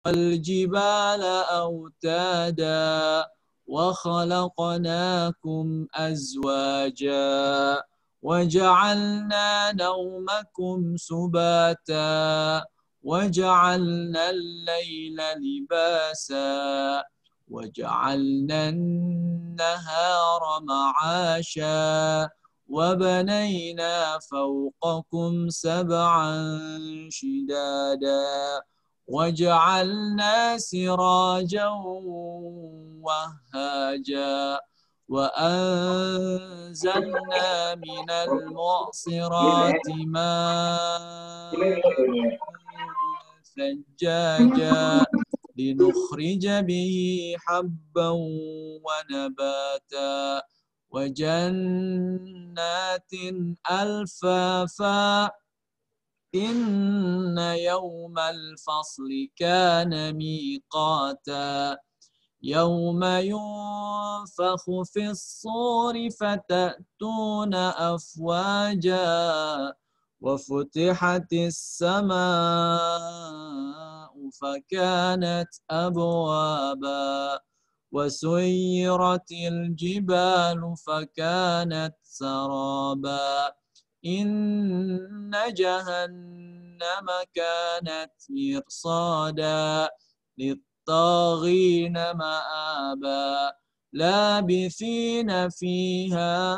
والجبال أوتادا وخلقناكم أزواجا وجعلنا نومكم سباتا وجعلنا الليل لباسا وجعلنا النهار معاشا وبنينا فوقكم سبعا شدادا وجعلنا سراجا وهاجا وأنزلنا من المعصرات ماء ثجاجا لنخرج به حبا ونباتا وجنات ألفافا إن يوم الفصل كان ميقاتا يوم ينفخ في الصور فتأتون أفواجا وفتحت السماء فكانت أبوابا وسيرت الجبال فكانت سرابا إن جهنم كانت مرصادا للطاغين مآبا لابثين فيها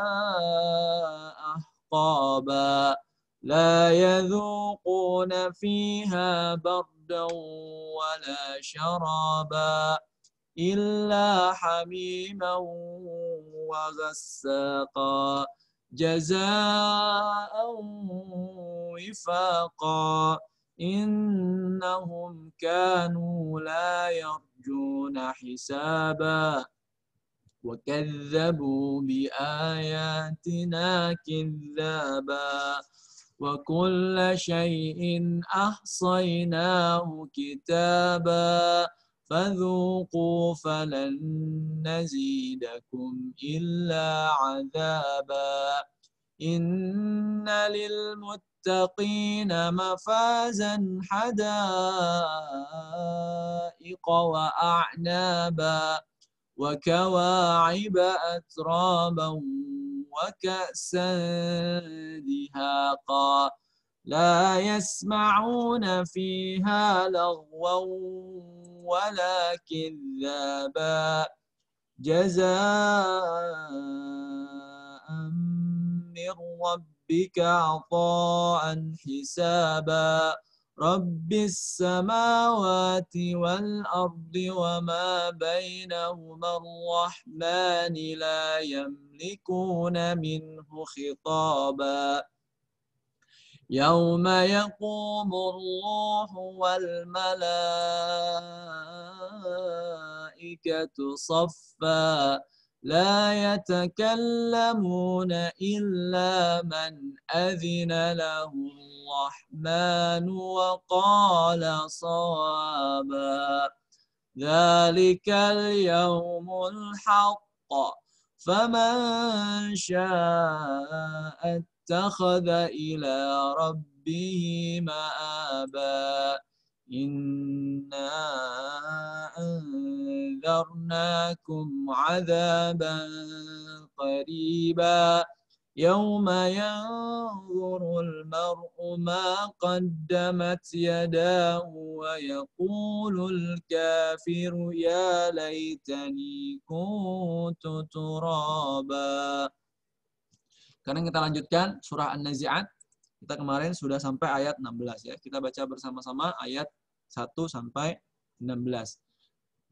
أحقابا لا يذوقون فيها بردا ولا شرابا إلا حميما وغساقا جزاء وفاقا إنهم كانوا لا يرجون حسابا وكذبوا بآياتنا كذابا وكل شيء أحصيناه كتابا فذوقوا فلن نزيدكم إلا عذابا إن للمتقين مفازا حدائق وأعنابا وكواعب أترابا وكأسا دهاقا لا يسمعون فيها لغوا ولا كذابا جزاء من ربك عطاء حسابا رب السماوات والأرض وما بينهما الرحمن لا يملكون منه خطابا يوم يقوم الروح والملائكة صفا لا يتكلمون إلا من أذن له الرحمن وقال صوابا ذلك اليوم الحق فمن شاء اتخذ إلى ربه مآبا إنا أنذرناكم عذابا قريبا يوم ينظر المرء ما قدمت يداه ويقول الكافر يا ليتني كنت ترابا. Sekarang kita lanjutkan surah An-Nazi'at. Kita kemarin sudah sampai ayat 16 ya. Kita baca bersama-sama ayat 1 sampai 16.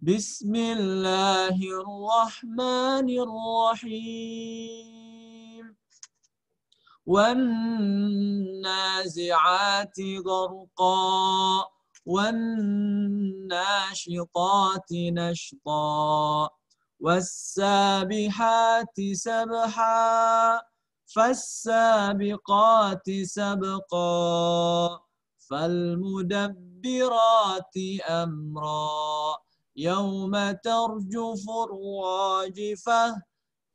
Bismillahirrahmanirrahim. وَالنَّازِعَاتِ غَرْقًا وَالنَّاشِطَاتِ نَشْطًا وَالسَّابِحَاتِ سَبْحًا فَالسَّابِقَاتِ سَبْقًا فَالْمُدَبِّرَاتِ أَمْرًا يَوْمَ تَرْجُفُ الرَّاجِفَةُ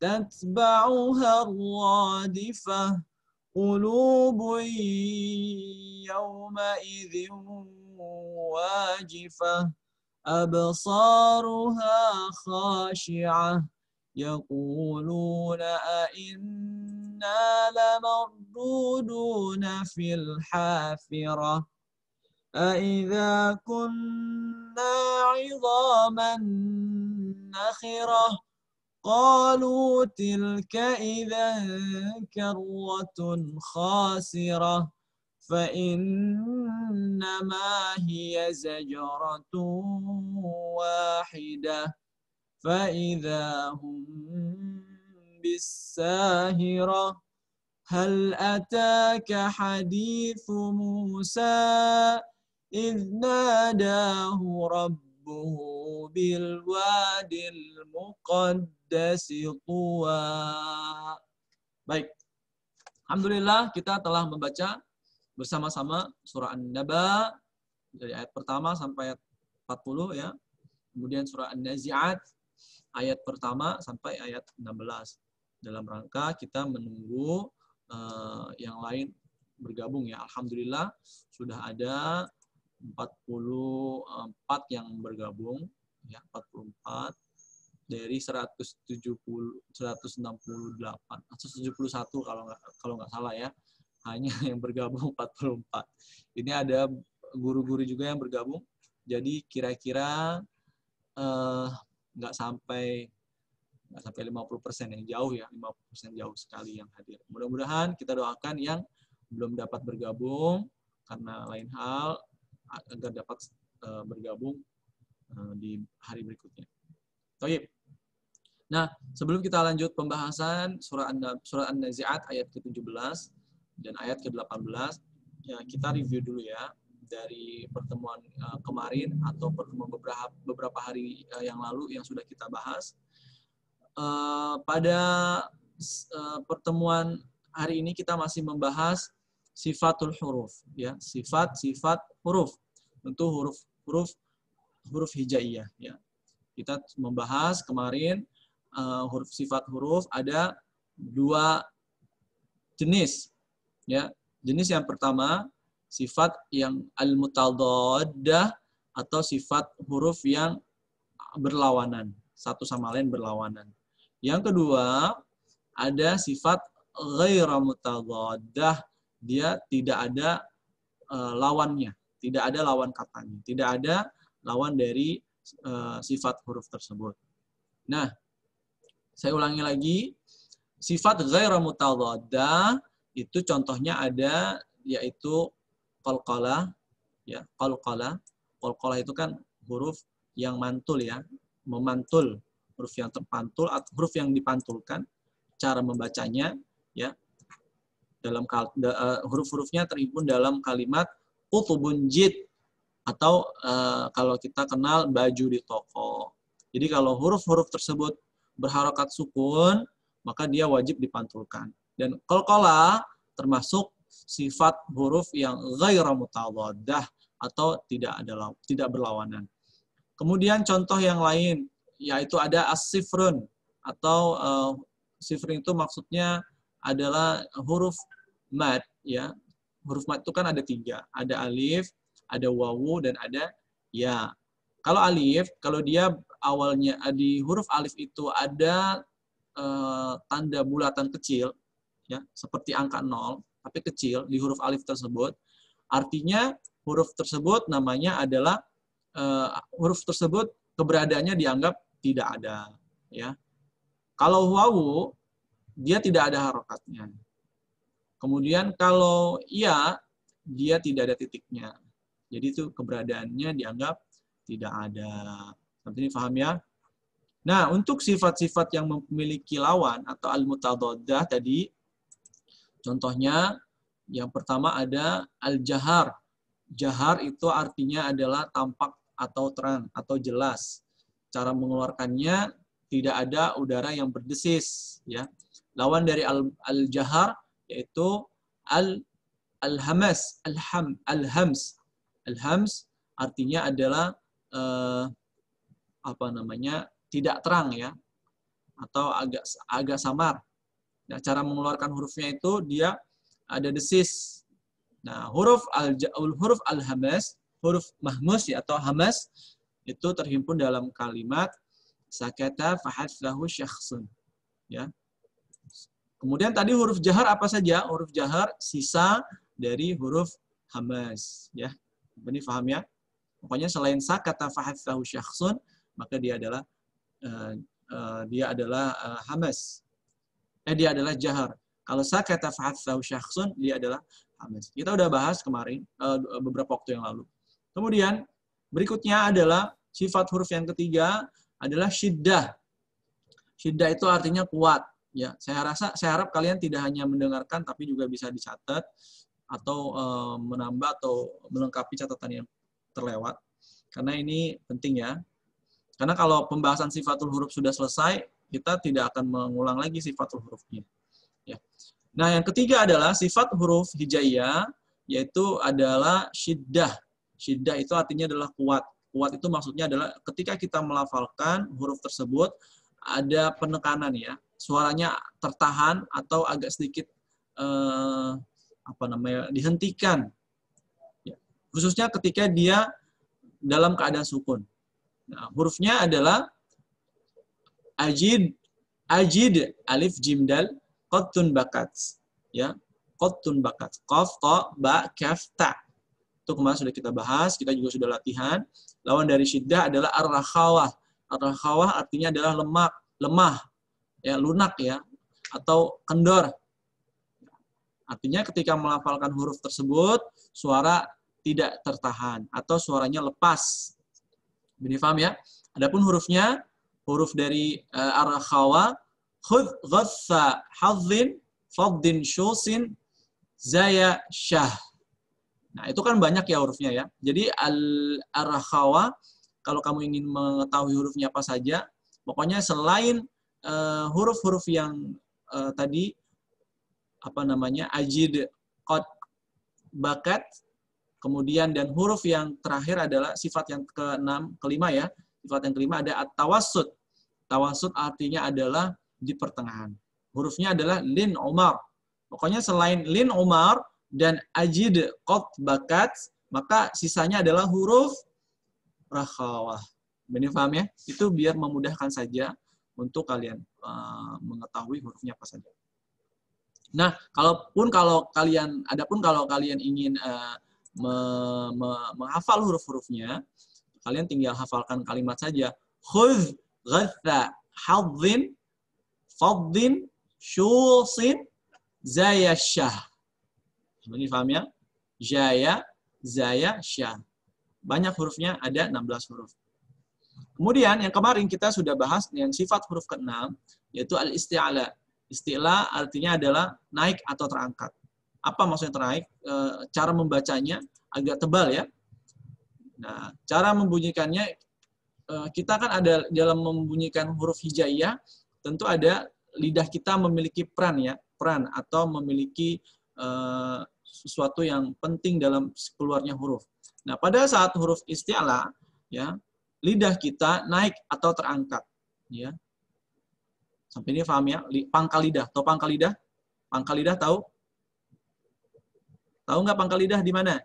تَتْبَعُهَا الرَّادِفَةُ قُلُوبٌ يَوْمَئِذٍ وَاجِفَةٌ أبصارها خاشعة يقولون أئنا لمردودون في الحافرة أإذا كنا عظاما نخرة قالوا تلك إذا كرة خاسرة فإنما هي زجرة واحدة فإذا هم بالساهرة هل أتاك حديث موسى إذ ناداه ربه بالواد المقدس طوى. Baik, alhamdulillah kita telah membaca bersama-sama surah An-Naba dari ayat pertama sampai ayat 40 ya. Kemudian surah An-Nazi'at ayat pertama sampai ayat 16. Dalam rangka kita menunggu yang lain bergabung ya. Alhamdulillah sudah ada 44 yang bergabung ya, 44 dari 168 atau 71 kalau nggak salah ya. Hanya yang bergabung 44. Ini ada guru-guru juga yang bergabung. Jadi kira-kira nggak sampai 50% yang jauh ya, 50% jauh sekali yang hadir. Mudah-mudahan kita doakan yang belum dapat bergabung karena lain hal agar dapat bergabung di hari berikutnya. Baik. Nah, sebelum kita lanjut pembahasan surah An-Nazi'at ayat ke-17 dan ayat ke-18, ya kita review dulu ya dari pertemuan kemarin atau pertemuan beberapa hari yang lalu yang sudah kita bahas. Pada pertemuan hari ini kita masih membahas sifatul huruf ya, sifat-sifat huruf. Tentu huruf hijaiyah ya. Kita membahas kemarin sifat huruf ada 2 jenis ya. Jenis yang pertama sifat yang al-mutadaddah atau sifat huruf yang berlawanan, satu sama lain berlawanan. Yang kedua, ada sifat ghaira mutadaddah, dia tidak ada lawannya, tidak ada lawan katanya, tidak ada lawan dari sifat huruf tersebut. Nah, saya ulangi lagi, sifat ghaira mutadaddah itu contohnya ada yaitu qalqalah ya, qalqalah. Qalqalah itu kan huruf yang mantul ya, memantul, huruf yang terpantul atau huruf yang dipantulkan, cara membacanya ya. Dalam huruf-hurufnya terhimpun dalam kalimat utubun jid atau kalau kita kenal baju di toko. Jadi kalau huruf-huruf tersebut berharokat sukun, maka dia wajib dipantulkan. Dan qalqalah termasuk sifat huruf yang ghaira mutadaddah atau tidak berlawanan. Kemudian contoh yang lain yaitu ada as-sifrun atau sifrun itu maksudnya adalah huruf mad ya. Huruf mad itu kan ada 3, ada alif, ada wawu dan ada ya. Kalau alif, kalau dia awalnya di huruf alif itu ada tanda bulatan kecil ya, seperti angka 0 tapi kecil di huruf alif tersebut, artinya huruf tersebut namanya adalah huruf tersebut keberadaannya dianggap tidak ada ya. Kalau wawu dia tidak ada harokatnya. Kemudian kalau ya dia tidak ada titiknya. Jadi itu keberadaannya dianggap tidak ada. Sampai ini paham ya? Nah, untuk sifat-sifat yang memiliki lawan atau al-mutadaddah tadi, contohnya yang pertama ada al-jahar. Jahar itu artinya adalah tampak atau terang atau jelas. Cara mengeluarkannya tidak ada udara yang berdesis ya. Lawan dari al-jahar yaitu al-hamas, al-hams. Al-hams artinya adalah tidak terang ya, atau agak samar. Nah, cara mengeluarkan hurufnya itu dia ada desis. Nah, huruf al-hamas, huruf mahmus ya, atau hamas itu terhimpun dalam kalimat sakata fahathahu syakhsun. Ya. Kemudian tadi huruf jahar apa saja? Huruf jahar sisa dari huruf hamaz. Ya. Ini paham ya? Pokoknya selain sakata fahathahu syakhsun, maka dia adalah hamaz. Dia adalah jahar. Kalau sakata fahathahu syakhsun, dia adalah hamaz. Kita udah bahas kemarin beberapa waktu yang lalu. Kemudian berikutnya adalah sifat huruf yang ketiga adalah syiddah. Syiddah itu artinya kuat. Ya, saya harap kalian tidak hanya mendengarkan tapi juga bisa dicatat atau menambah atau melengkapi catatan yang terlewat. Karena ini penting ya. Karena kalau pembahasan sifatul huruf sudah selesai, kita tidak akan mengulang lagi sifatul hurufnya. Ya. Nah, yang ketiga adalah sifat huruf hijaiyah, yaitu adalah syiddah. Syiddah itu artinya adalah kuat. Kuat itu maksudnya adalah ketika kita melafalkan huruf tersebut, ada penekanan ya. Suaranya tertahan atau agak sedikit dihentikan. Ya. Khususnya ketika dia dalam keadaan sukun. Nah, hurufnya adalah ajid, alif jim dal, qattun bakat. Ya, qattun bakat. Qaf, ta, ba, kaf, ta. Itu kemarin sudah kita bahas, kita juga sudah latihan. Lawan dari syiddah adalah ar-rakhawah. Ar-rakhawah artinya adalah lemah, ya, lunak ya, atau kendor. Artinya ketika melafalkan huruf tersebut, suara tidak tertahan atau suaranya lepas. Ini paham ya? Adapun hurufnya, huruf dari ar-rakhawah, khudh ghatha hadzin faddin syusin zaya syah. Nah, itu kan banyak ya hurufnya ya. Jadi ar-rakhawah, kalau kamu ingin mengetahui hurufnya apa saja, pokoknya selain huruf-huruf yang tadi ajid, qad, bakat, kemudian dan huruf yang terakhir adalah sifat yang kelima ya. Sifat yang kelima ada at-tawassut. Tawassut artinya adalah di pertengahan. Hurufnya adalah lin umar. Pokoknya selain lin umar dan ajid, qad, bakat, maka sisanya adalah huruf rakhawah. Benar paham ya? Itu biar memudahkan saja untuk kalian mengetahui hurufnya apa saja. Nah, kalau kalian ingin menghafal huruf-hurufnya, kalian tinggal hafalkan kalimat saja. Khudh ghatha hadzin faddin syusin zaya syah. Ini paham ya? Jaya, zaya, syah. Banyak hurufnya, ada 16 huruf. Kemudian yang kemarin kita sudah bahas yang sifat huruf ke-6, yaitu al-isti'la. Isti'la artinya adalah naik atau terangkat. Apa maksudnya ternaik? Cara membacanya agak tebal ya. Nah, cara membunyikannya, kita kan ada dalam membunyikan huruf hijaiyah, tentu ada lidah kita memiliki peran ya, peran atau memiliki sesuatu yang penting dalam keluarnya huruf. Nah, pada saat huruf isti'la, ya, lidah kita naik atau terangkat, ya. Sampai ini paham ya? Pangkal lidah. Tahu pangkal lidah? Pangkal lidah tahu? Tahu nggak pangkal lidah di mana?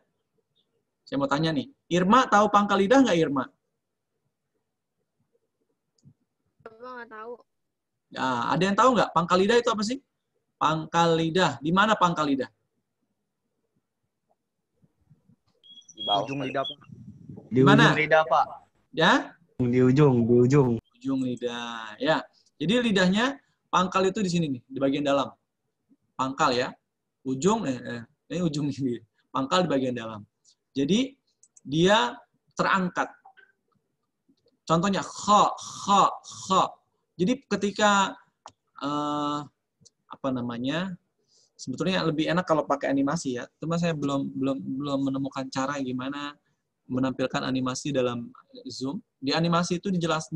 Saya mau tanya nih. Irma tahu pangkal lidah nggak, Irma? Nggak tahu. Ya, ada yang tahu nggak pangkal lidah itu apa sih? Pangkal lidah. Di mana pangkal lidah? Di bawah ujung lidah, Pak. Di mana? Ujung lidah, Pak. Ya? Di ujung. Ujung lidah. Ya. Jadi lidahnya pangkal itu di sini nih, di bagian dalam. Pangkal ya. Ujung ini ujung ini. Pangkal di bagian dalam. Jadi dia terangkat. Contohnya kha. Jadi ketika sebetulnya lebih enak kalau pakai animasi ya. Cuma saya belum menemukan cara gimana menampilkan animasi dalam Zoom. Di animasi itu jelas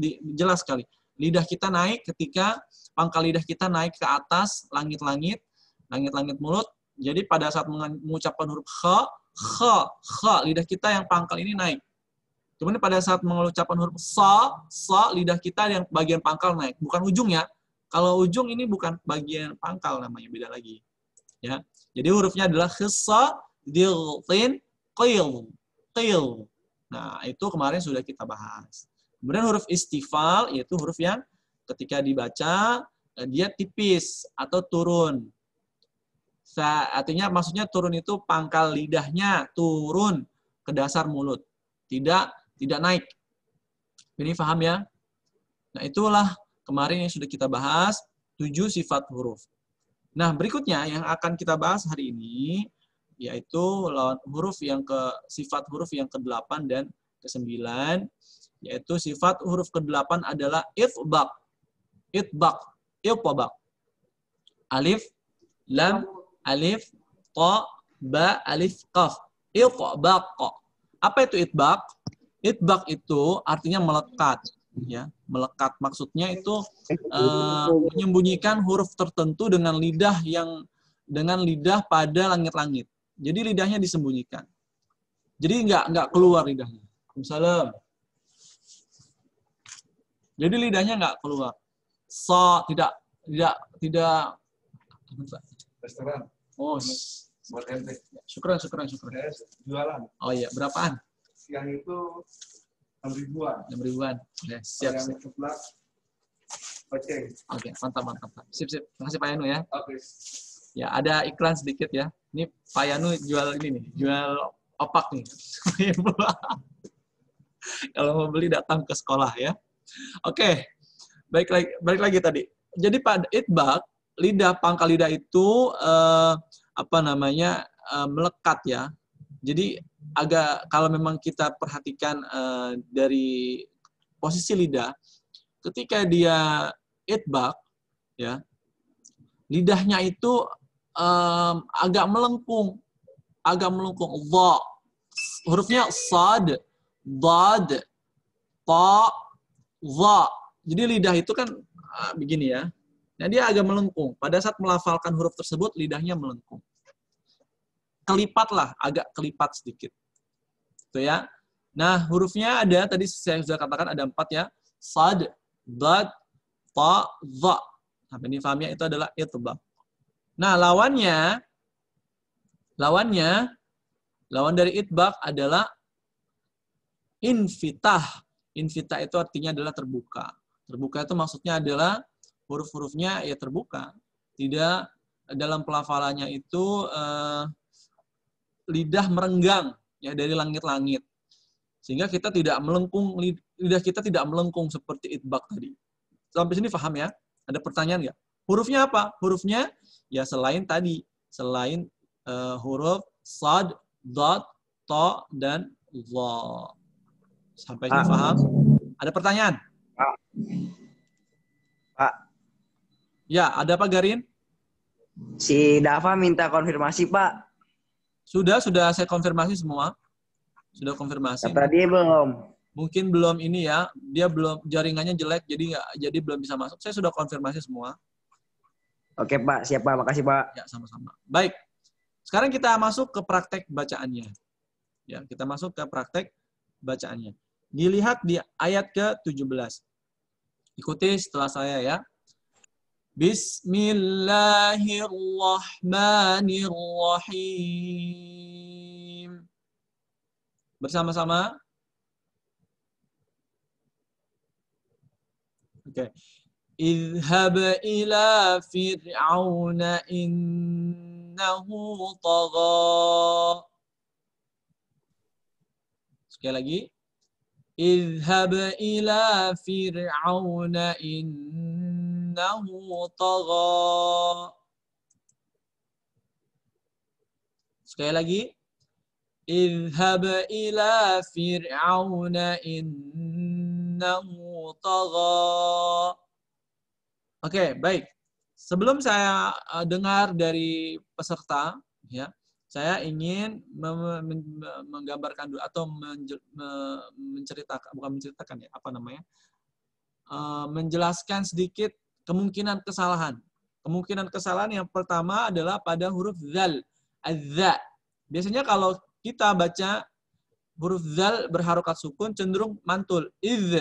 sekali. Lidah kita naik ketika pangkal lidah kita naik ke atas langit-langit mulut. Jadi pada saat mengucapkan huruf kha, lidah kita yang pangkal ini naik. Kemudian pada saat mengucapkan huruf sa, lidah kita yang bagian pangkal naik, bukan ujung ya. Kalau ujung ini bukan bagian pangkal namanya, beda lagi. Ya. Jadi hurufnya adalah khissa, diltin, qil. Nah, itu kemarin sudah kita bahas. Kemudian huruf istifal, yaitu huruf yang ketika dibaca, dia tipis atau turun. Artinya maksudnya turun itu pangkal lidahnya turun ke dasar mulut. Tidak naik. Ini paham ya? Nah, itulah kemarin yang sudah kita bahas, 7 sifat huruf. Nah, berikutnya yang akan kita bahas hari ini, yaitu sifat huruf yang ke-8 dan ke-9, yaitu sifat huruf ke-8 adalah itbaq. Itbaq. Alif, lam, alif, ta, ba, alif, qaf. Itbaq. Apa itu itbaq? Itbaq itu artinya melekat. Ya, melekat maksudnya itu menyembunyikan huruf tertentu dengan lidah pada langit-langit. Jadi lidahnya disembunyikan. Jadi nggak keluar lidahnya. Misalnya, jadi lidahnya nggak keluar. Tidak. Restoran. Oh, Buat ente. syukran. Jualan. Oh iya, berapaan? Yang itu 6.000-an. 6.000-an. Ya, siap. Yang sebelah Oke. Oke, mantap. Sip. Terima kasih Pak Yanu ya. Oke. Ya, ada iklan sedikit ya. Ini Pak Yanu jual ini nih, jual opak nih. Kalau mau beli datang ke sekolah ya. Oke. Balik lagi tadi. Jadi pada itbaq, pangkal lidah itu melekat ya. Jadi kalau memang kita perhatikan dari posisi lidah, ketika dia itbaq ya, lidahnya itu agak melengkung. Dha. Hurufnya sad, dad, ta, dha. Jadi lidah itu kan begini ya. Nah, dia agak melengkung. Pada saat melafalkan huruf tersebut, lidahnya melengkung. Agak kelipat sedikit. Itu ya. Nah, hurufnya ada, tadi saya sudah katakan ada 4 ya. Sad, dad, ta, dha. Sampai ini fahamnya itu adalah itbaq. Nah, lawan dari itbaq adalah infitah. Infitah itu artinya adalah terbuka. Terbuka itu maksudnya adalah huruf-hurufnya ya terbuka. Tidak dalam pelafalannya itu lidah merenggang ya dari langit-langit. Sehingga kita tidak melengkung, lidah kita tidak melengkung seperti itbaq tadi. Sampai sini paham ya? Ada pertanyaan nggak? Hurufnya apa? Hurufnya ya selain huruf sad, dad, ta, dan dha. Sampai sini paham? Ada pertanyaan? Pak. Ya, ada apa Garin? Si Dava minta konfirmasi, Pak. Sudah saya konfirmasi semua. Sudah konfirmasi. Kata dia belum. Mungkin belum ini ya, dia belum, jaringannya jelek jadi belum bisa masuk. Saya sudah konfirmasi semua. Oke, Pak. Siap, Pak. Makasih, Pak. Ya, sama-sama. Baik. Sekarang kita masuk ke praktek bacaannya. Ya, kita masuk ke praktek bacaannya. Dilihat di ayat ke-17. Ikuti setelah saya ya. Bismillahirrahmanirrahim. Bersama-sama. Oke. Idhab ila fir'auna innahu tagha. Sekali lagi. Idhab ila fir'auna innahu tagha. Sekali lagi. Idhab ila fir'auna innahu tagha. Oke, baik. Sebelum saya dengar dari peserta, ya, saya ingin menggambarkan dulu atau menceritakan, bukan menceritakan ya, apa namanya? Menjelaskan sedikit kemungkinan kesalahan. Kemungkinan kesalahan yang pertama adalah pada huruf zal, az-za. Biasanya kalau kita baca huruf zal berharokat sukun cenderung mantul. Iz.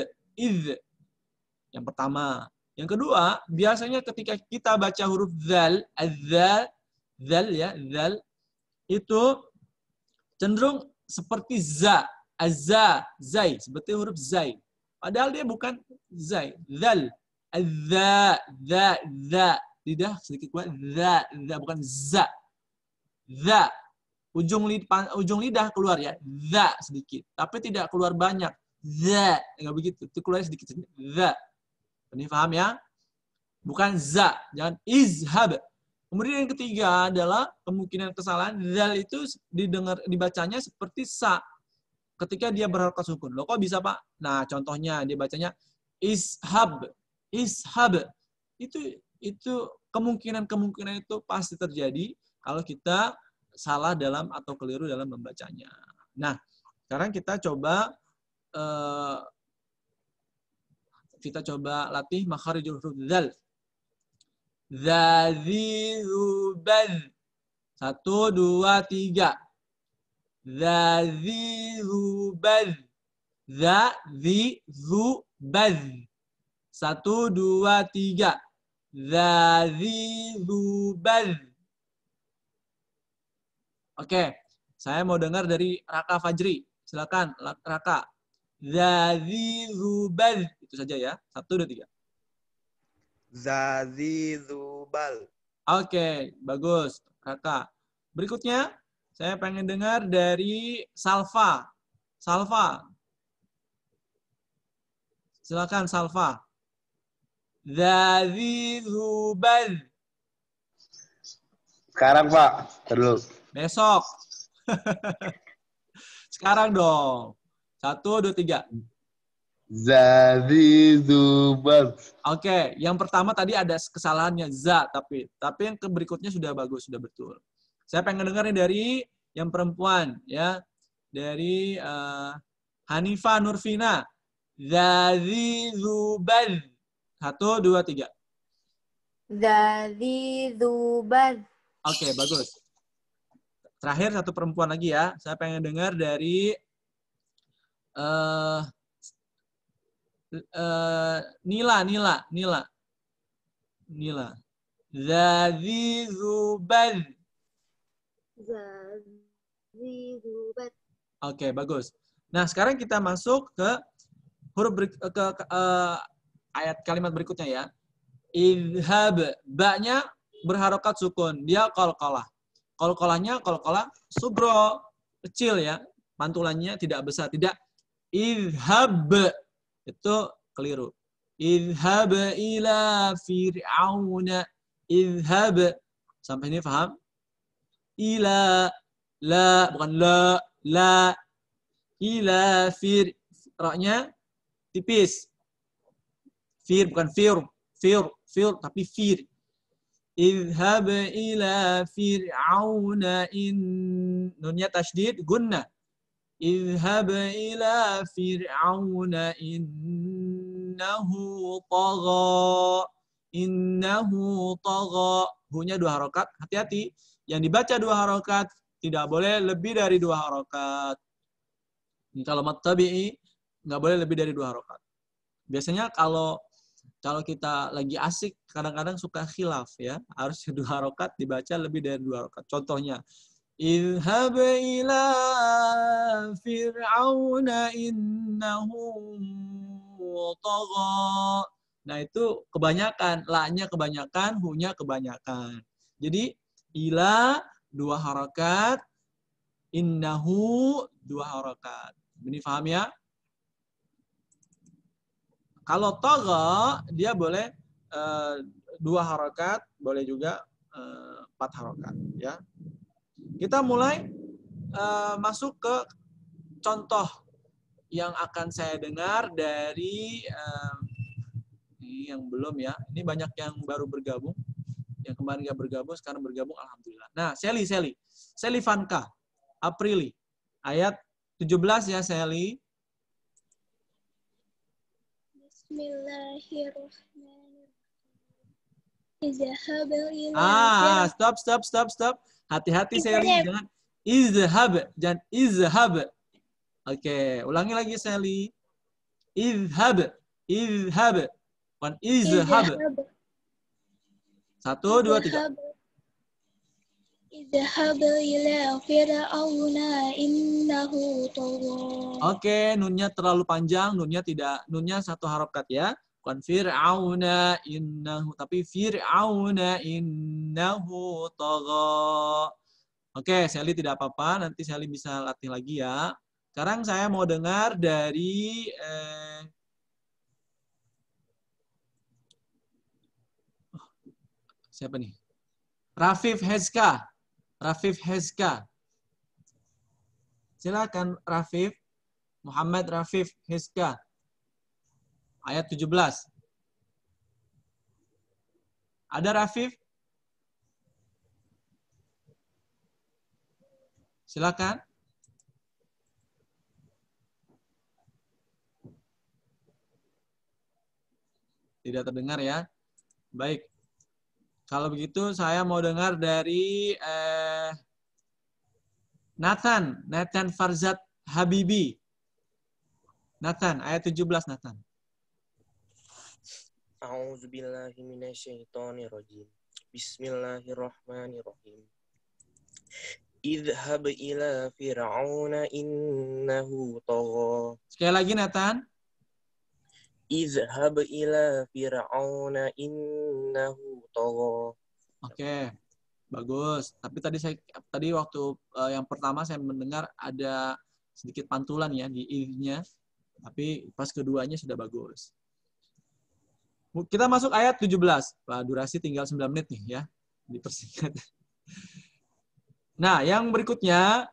Yang pertama. Yang kedua, biasanya ketika kita baca huruf zal, zal ya, zal, itu cenderung seperti za. azza, zai, seperti huruf zai. Padahal dia bukan zai. Zal, azza, za. Lidah sedikit kuat, za, bukan za. Za. Ujung lidah keluar ya, za sedikit. Tapi tidak keluar banyak. Za, enggak begitu. Itu keluar sedikit saja. Za. Ini paham ya? Bukan za, jangan izhab. Kemudian yang ketiga adalah kemungkinan kesalahan. Zal itu dibacanya seperti sa ketika dia berharokat sukun. Loh kok bisa Pak? Nah contohnya dia bacanya ishab. Ishab. Itu kemungkinan itu pasti terjadi kalau kita salah dalam atau keliru dalam membacanya. Nah sekarang kita coba latih makharijul huruf zal. Zazizubaz. 1, 2, 3. Zazizubaz. Zazizubaz. 1, 2, 3. Zazizubaz. Oke, saya mau dengar dari Raka Fajri. Silakan, Raka. Zazizubaz. Itu saja ya. 1, 2, 3. Zazizubal. Oke, bagus, Kakak. Berikutnya, saya pengen dengar dari Salva. Salva. Silakan, Salva. Zazizubal. Sekarang Pak, terus. Besok. Sekarang dong. 1, 2, 3. Zazizubal. Oke, yang pertama tadi ada kesalahannya za, tapi yang berikutnya sudah bagus, sudah betul. Saya pengen dengar nih dari yang perempuan ya, dari Hanifah Nurfina. Zazizubal. 1, 2, 3. Zazizubaz. Oke, bagus. Terakhir satu perempuan lagi ya. Saya pengen dengar dari Nila. Zazizubaz. Zazizubaz. Oke, bagus. Nah, sekarang kita masuk ke huruf ayat kalimat berikutnya ya. Idhab. Ba-nya berharokat sukun. Dia qalqalah. Qalqalahnya qalqalah sugro. Kecil ya. Pantulannya tidak besar. Tidak idhab. Itu keliru. Idhab ila fir'auna. Idhab. Sampai ini paham? Ila. La. Bukan la. La. Ila fir. Ra-nya tipis. Fir. Bukan fir. Fir. Tapi fir. Idhab ila fir'auna nunnya tasydid gunna. Idhab ila fir'auna innahu tagha. Innahu tagha. Hunya 2 harokat. Hati-hati. Yang dibaca 2 harokat tidak boleh lebih dari 2 harokat. Kalau mad tabi'i nggak boleh lebih dari 2 harokat. Biasanya kalau kita lagi asik kadang-kadang suka khilaf ya. Harus 2 harokat dibaca lebih dari 2 harokat. Contohnya idhab ila fir'auna innahu tagha. Nah, itu kebanyakan. La-nya kebanyakan, hu-nya kebanyakan. Jadi, ila 2 harokat, innahu 2 harokat. Ini paham ya? Kalau tagha, dia boleh 2 harokat, boleh juga 4 harokat. Ya. Kita mulai masuk ke contoh yang akan saya dengar dari ini yang belum ya. Ini banyak yang baru bergabung. Yang kemarin nggak bergabung, sekarang bergabung. Alhamdulillah. Nah, Sally Vanka, Aprili. Ayat 17 ya, Sally. Bismillahirrahmanirrahim. Stop. Hati-hati Sally, jangan jangan izhab. Oke, ulangi lagi Sally. Izhab. Bukan izhab. 1, 2, 3. اذهب إلى فرعون إنه طغى. Oke, nunnya terlalu panjang, nunnya satu harokat ya. Bukan fir'auna innahu, tapi fir'auna innahu tagha. Oke, Sally tidak apa-apa, nanti Sally bisa latih lagi ya. Sekarang saya mau dengar dari siapa nih? Rafif Hezka. Rafif Hezka. Silakan Rafif. Muhammad Rafif Hezka. Ayat 17. Ada Rafif? Silakan. Tidak terdengar ya. Baik. Kalau begitu saya mau dengar dari Nathan Farzad Habibi. Nathan, ayat 17 Nathan. A'udzubillahi minasyaitonirrajim. Bismillahirrahmanirrahim. Idhhab ila fir'auna innahu tagha. Sekali lagi Nathan. Idhhab ila fir'auna innahu tagha. Oke. Bagus. Tapi tadi waktu yang pertama saya mendengar ada sedikit pantulan ya di i-nya. Tapi pas keduanya sudah bagus. Kita masuk ayat 17. Wah, durasi tinggal 9 menit nih ya. Dipersingkat. Nah, yang berikutnya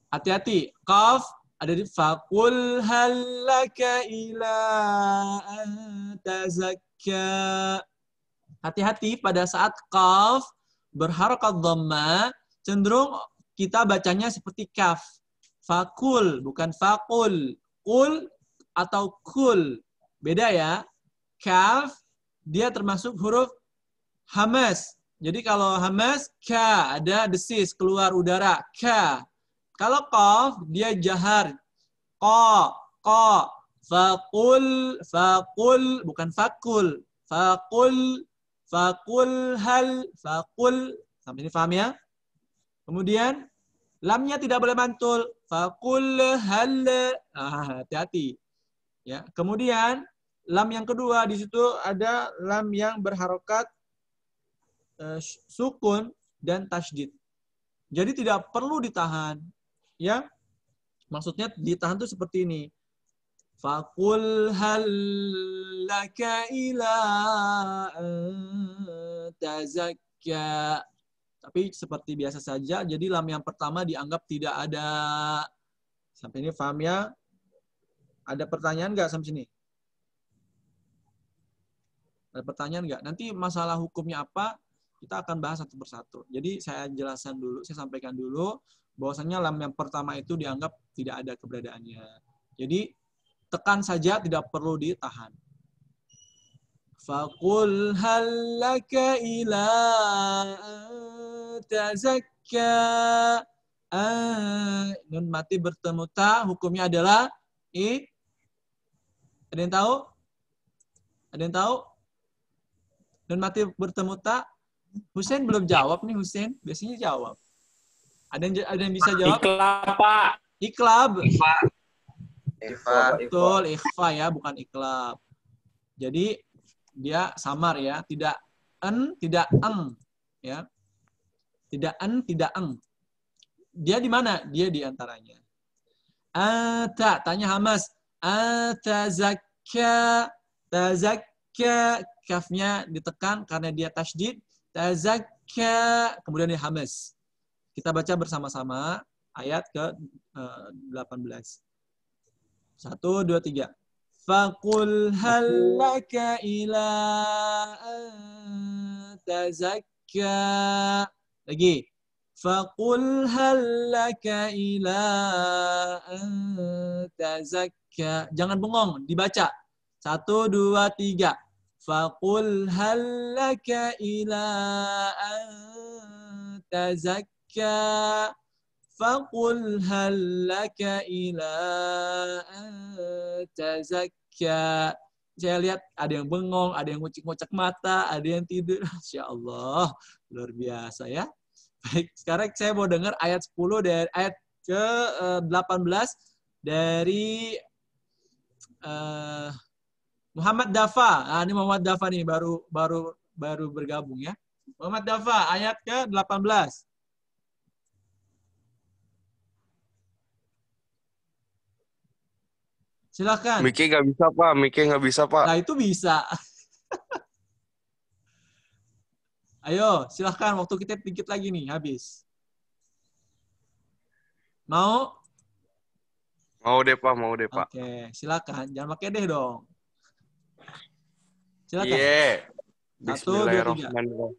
hati-hati. Qaf ada di faqul halaka ila antazakka. Hati-hati pada saat qaf berharakat dhamma, cenderung kita bacanya seperti kaf. Faqul bukan faqul. Qul atau kul. Beda ya. Kaf dia termasuk huruf hamas. Jadi kalau hamas, ka, ada desis, keluar udara, ka. Kalau qaf, dia jahar. Qa, faqul, bukan fakul. Faqul hal, faqul. Sampai ini paham ya? Kemudian, lamnya tidak boleh mantul. Faqul hal. Hati-hati. Ya. Kemudian, lam yang kedua, di situ ada lam yang berharokat sukun dan tasydid. Jadi tidak perlu ditahan. Ya. Maksudnya ditahan itu seperti ini. Faqul hal laka ila tazakka. Tapi seperti biasa saja. Jadi lam yang pertama dianggap tidak ada. Sampai ini paham ya? Ada pertanyaan nggak sampai sini? Ada pertanyaan nggak? Nanti masalah hukumnya apa? Kita akan bahas satu persatu. Jadi saya jelaskan dulu, saya sampaikan dulu bahwasanya lam yang pertama itu dianggap tidak ada keberadaannya. Jadi tekan saja, tidak perlu ditahan. Faqul hal laka ila tazakka. Nun mati bertemu ta, hukumnya adalah i. Ada yang tahu? Ada yang tahu? Nun mati bertemu ta. Husein belum jawab nih, Husein. Biasanya jawab. Ada yang bisa jawab? Iklab, Pak. Iklab. Ikhfa. Betul, ikhfa ya, bukan iklab. Jadi dia samar ya, tidak en, tidak eng, ya. Tidak en, tidak eng. Dia di mana? Dia di antaranya. Ata, tanya Hamas. Atazakka, tazakka, kafnya ditekan karena dia tasydid. Tazakka, kemudian di Hamas. Kita baca bersama-sama ayat ke-18. 1, 2, 3. Faqul hal laka ila tazakka. Lagi. Faqul hal laka ila tazakka. Jangan bengong, dibaca. 1, 2, 3. Faqul hal laka ila tazakka. Faqul hal laka ila tazakka. Saya lihat ada yang bengong, ada yang ngucek-ngucek mata, ada yang tidur. Masya Allah, luar biasa ya. Baik, sekarang saya mau dengar ayat 10 dari ayat ke-18 dari Muhammad Dafa. Nah, ini Muhammad Dafa nih baru bergabung ya. Muhammad Dafa ayat ke-18. Silakan. Miki nggak bisa, Pak. Miki nggak bisa, Pak. Nah, itu bisa. Ayo, silahkan. Waktu kita dikit lagi nih, habis. Mau? Mau deh, Pak. Mau deh, Pak. Oke, silakan. Jangan pakai deh dong. Silakan. Iya. 1, 2, 3.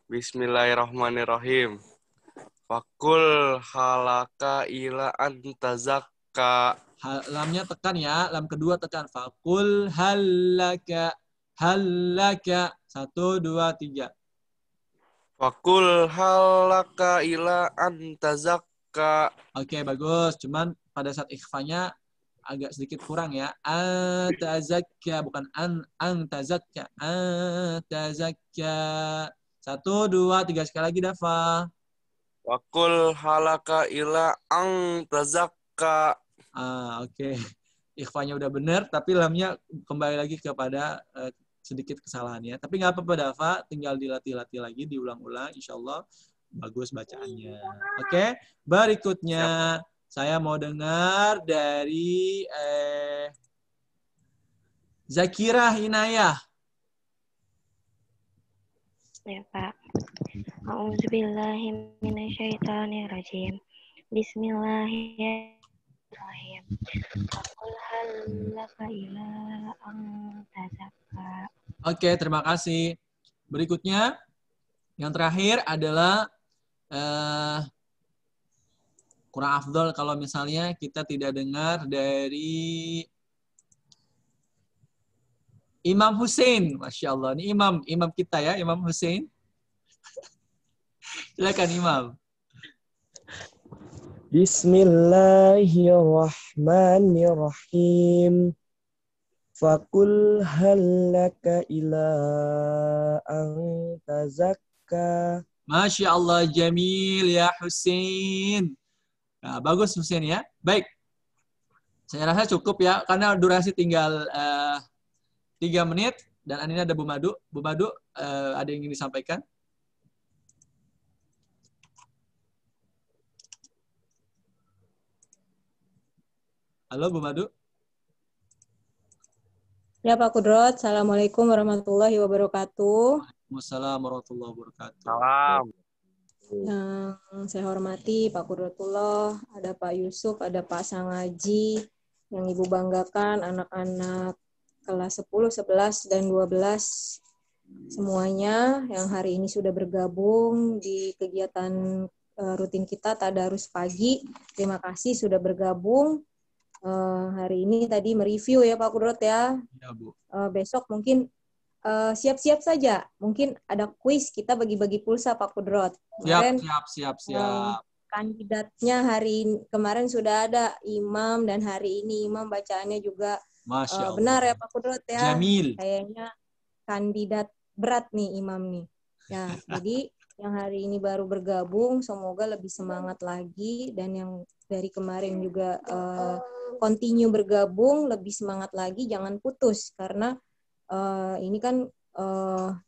Bismillahirrahmanirrahim. Fakul halaka ila antazakka. Lamnya tekan ya. Lam kedua tekan. Fakul halaka. Halaka. 1, 2, 3. Fakul halaka ila antazakka. Oke, bagus. Cuman pada saat ikhfanya agak sedikit kurang ya. Atazakka, bukan antazakka. Atazakka. 1, 2, 3 sekali lagi Dafa. Fakul halaka ila antazakka. Oke. Ikhfanya udah benar, tapi lamnya kembali lagi kepada sedikit kesalahan ya. Tapi nggak apa-apa Dafa, tinggal dilatih-latih lagi, diulang-ulang. Insya Allah bagus bacaannya. Oke, berikutnya saya mau dengar dari Zakirah Inayah. Ya, Pak. A'udzubillahiminasyaitonirrajim. Bismillahirrahmanirrahim. Qul hal laka ila antazakka. Oke, terima kasih. Berikutnya, yang terakhir adalah kurang afdol kalau misalnya kita tidak dengar dari Imam Hussein. Masya Allah, ini imam kita ya, Imam Hussein. Silakan Imam. Bismillahirrahmanirrahim. Fakul halaka ila antazakka. Masya Allah, Jamil ya Hussein. Nah, bagus Hussein ya. Baik. Saya rasa cukup ya, karena durasi tinggal 3 menit. Dan ini ada Bu Madu. Bu Madu, ada yang ingin disampaikan? Halo Bu Madu. Ya Pak Kudrot, Assalamualaikum warahmatullahi wabarakatuh. Waalaikumsalam warahmatullahi wabarakatuh. Salam. Yang saya hormati Pak Kudrotullah, ada Pak Yusuf, ada Pak Sangaji, yang Ibu banggakan, anak-anak kelas 10, 11, dan 12, semuanya yang hari ini sudah bergabung di kegiatan rutin kita Tadarus Pagi. Terima kasih sudah bergabung. Hari ini tadi mereview ya Pak Kudrot ya. Ya, Bu. Besok mungkin siap-siap saja. Mungkin ada kuis, kita bagi-bagi pulsa Pak Kudrot. Siap. Kandidatnya kemarin sudah ada Imam, dan hari ini Imam bacaannya juga Masya Allah. benar ya Pak Kudrot ya. Jamil. Kayaknya kandidat berat nih Imam nih. Ya, jadi yang hari ini baru bergabung, semoga lebih semangat lagi, dan yang dari kemarin juga continue bergabung, lebih semangat lagi, jangan putus, karena ini kan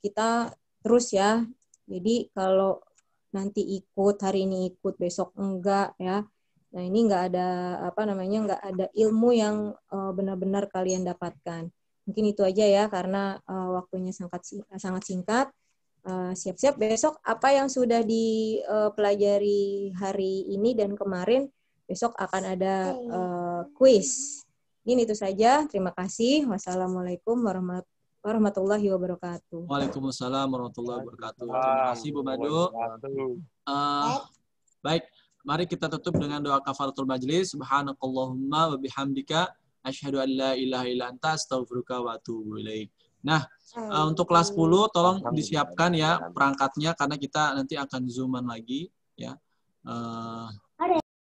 kita terus ya. Jadi kalau nanti ikut, hari ini ikut, besok enggak ya. Nah, ini enggak ada enggak ada ilmu yang benar-benar kalian dapatkan. Mungkin itu aja ya, karena waktunya sangat singkat. Siap-siap besok apa yang sudah dipelajari hari ini dan kemarin, besok akan ada kuis. Ini itu saja. Terima kasih. Wassalamualaikum warahmatullahi wabarakatuh. Waalaikumsalam warahmatullahi wabarakatuh. Terima kasih Bu Madu. Baik, mari kita tutup dengan doa kafaratul majlis. Subhanakallahumma wa bihamdika asyhadu an la ilaha illa anta astaghfiruka wa atubu ilaik. Nah, untuk kelas 10 tolong disiapkan ya perangkatnya, karena kita nanti akan zooman lagi ya.